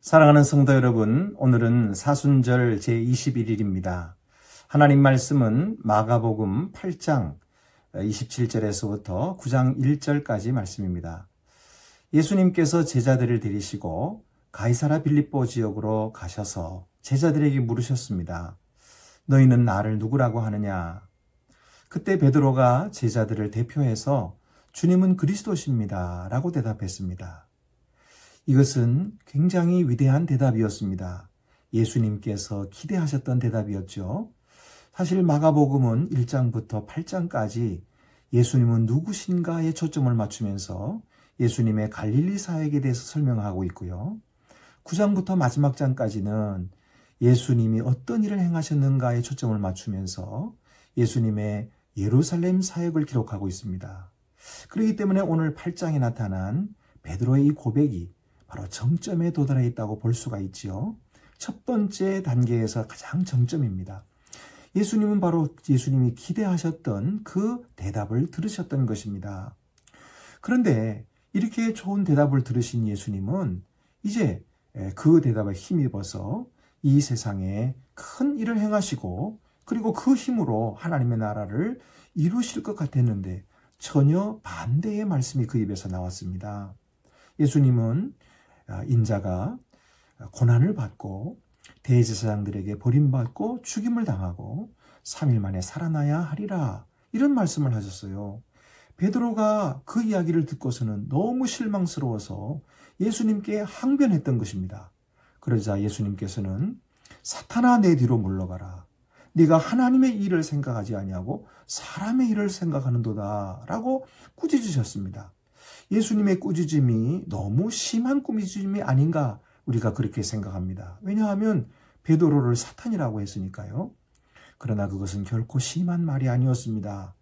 사랑하는 성도 여러분, 오늘은 사순절 제21일입니다. 하나님 말씀은 마가복음 8장 27절에서부터 9장 1절까지 말씀입니다. 예수님께서 제자들을 데리시고 가이사라 빌립보 지역으로 가셔서 제자들에게 물으셨습니다. 너희는 나를 누구라고 하느냐? 그때 베드로가 제자들을 대표해서 주님은 그리스도십니다 라고 대답했습니다. 이것은 굉장히 위대한 대답이었습니다. 예수님께서 기대하셨던 대답이었죠. 사실 마가복음은 1장부터 8장까지 예수님은 누구신가에 초점을 맞추면서 예수님의 갈릴리 사역에 대해서 설명하고 있고요. 9장부터 마지막 장까지는 예수님이 어떤 일을 행하셨는가에 초점을 맞추면서 예수님의 예루살렘 사역을 기록하고 있습니다. 그렇기 때문에 오늘 8장에 나타난 베드로의 이 고백이 바로 정점에 도달해 있다고 볼 수가 있지요. 첫 번째 단계에서 가장 정점입니다. 예수님은 바로 예수님이 기대하셨던 그 대답을 들으셨던 것입니다. 그런데 이렇게 좋은 대답을 들으신 예수님은 이제 그 대답에 힘입어서 이 세상에 큰 일을 행하시고 그리고 그 힘으로 하나님의 나라를 이루실 것 같았는데 전혀 반대의 말씀이 그 입에서 나왔습니다. 예수님은 인자가 고난을 받고 대제사장들에게 버림받고 죽임을 당하고 3일 만에 살아나야 하리라 이런 말씀을 하셨어요. 베드로가 그 이야기를 듣고서는 너무 실망스러워서 예수님께 항변했던 것입니다. 그러자 예수님께서는 사탄아 내 뒤로 물러가라. 네가 하나님의 일을 생각하지 아니하고 사람의 일을 생각하는도다 라고 꾸짖으셨습니다. 예수님의 꾸짖음이 너무 심한 꾸짖음이 아닌가 우리가 그렇게 생각합니다. 왜냐하면 베드로를 사탄이라고 했으니까요. 그러나 그것은 결코 심한 말이 아니었습니다.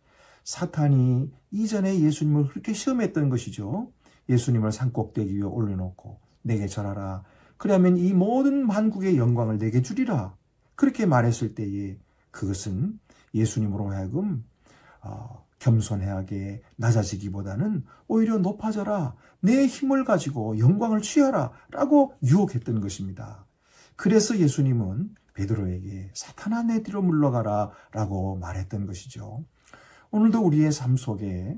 사탄이 이전에 예수님을 그렇게 시험했던 것이죠. 예수님을 산꼭대기 위에 올려놓고 내게 절하라. 그러면 이 모든 만국의 영광을 내게 주리라. 그렇게 말했을 때에 그것은 예수님으로 하여금 겸손하게 낮아지기보다는 오히려 높아져라. 내 힘을 가지고 영광을 취하라 라고 유혹했던 것입니다. 그래서 예수님은 베드로에게 사탄아 내 뒤로 물러가라 라고 말했던 것이죠. 오늘도 우리의 삶 속에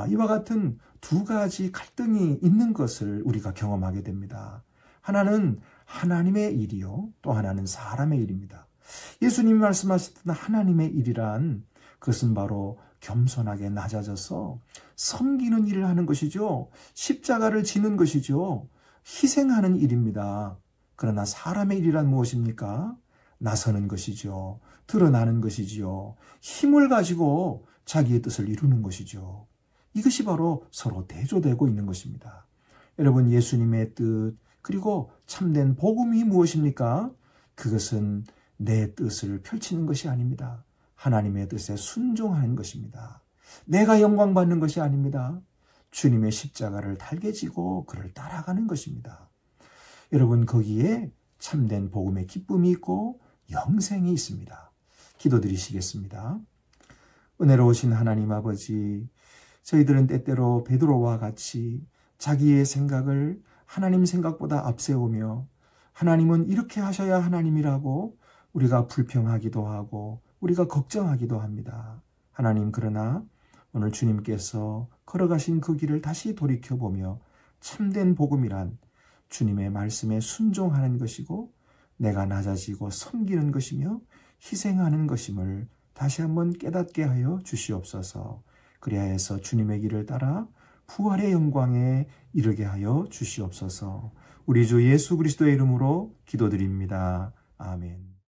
이와 같은 두 가지 갈등이 있는 것을 우리가 경험하게 됩니다. 하나는 하나님의 일이요. 또 하나는 사람의 일입니다. 예수님이 말씀하셨던 하나님의 일이란 그것은 바로 겸손하게 낮아져서 섬기는 일을 하는 것이죠. 십자가를 지는 것이죠. 희생하는 일입니다. 그러나 사람의 일이란 무엇입니까? 나서는 것이죠. 드러나는 것이지요. 힘을 가지고 자기의 뜻을 이루는 것이죠. 이것이 바로 서로 대조되고 있는 것입니다. 여러분, 예수님의 뜻 그리고 참된 복음이 무엇입니까? 그것은 내 뜻을 펼치는 것이 아닙니다. 하나님의 뜻에 순종하는 것입니다. 내가 영광받는 것이 아닙니다. 주님의 십자가를 달게 지고 그를 따라가는 것입니다. 여러분, 거기에 참된 복음의 기쁨이 있고 영생이 있습니다. 기도드리시겠습니다. 은혜로우신 하나님 아버지, 저희들은 때때로 베드로와 같이 자기의 생각을 하나님 생각보다 앞세우며 하나님은 이렇게 하셔야 하나님이라고 우리가 불평하기도 하고 우리가 걱정하기도 합니다. 하나님, 그러나 오늘 주님께서 걸어가신 그 길을 다시 돌이켜보며 참된 복음이란 주님의 말씀에 순종하는 것이고 내가 낮아지고 섬기는 것이며 희생하는 것임을 다시 한번 깨닫게 하여 주시옵소서. 그래야 해서 주님의 길을 따라 부활의 영광에 이르게 하여 주시옵소서. 우리 주 예수 그리스도의 이름으로 기도드립니다. 아멘.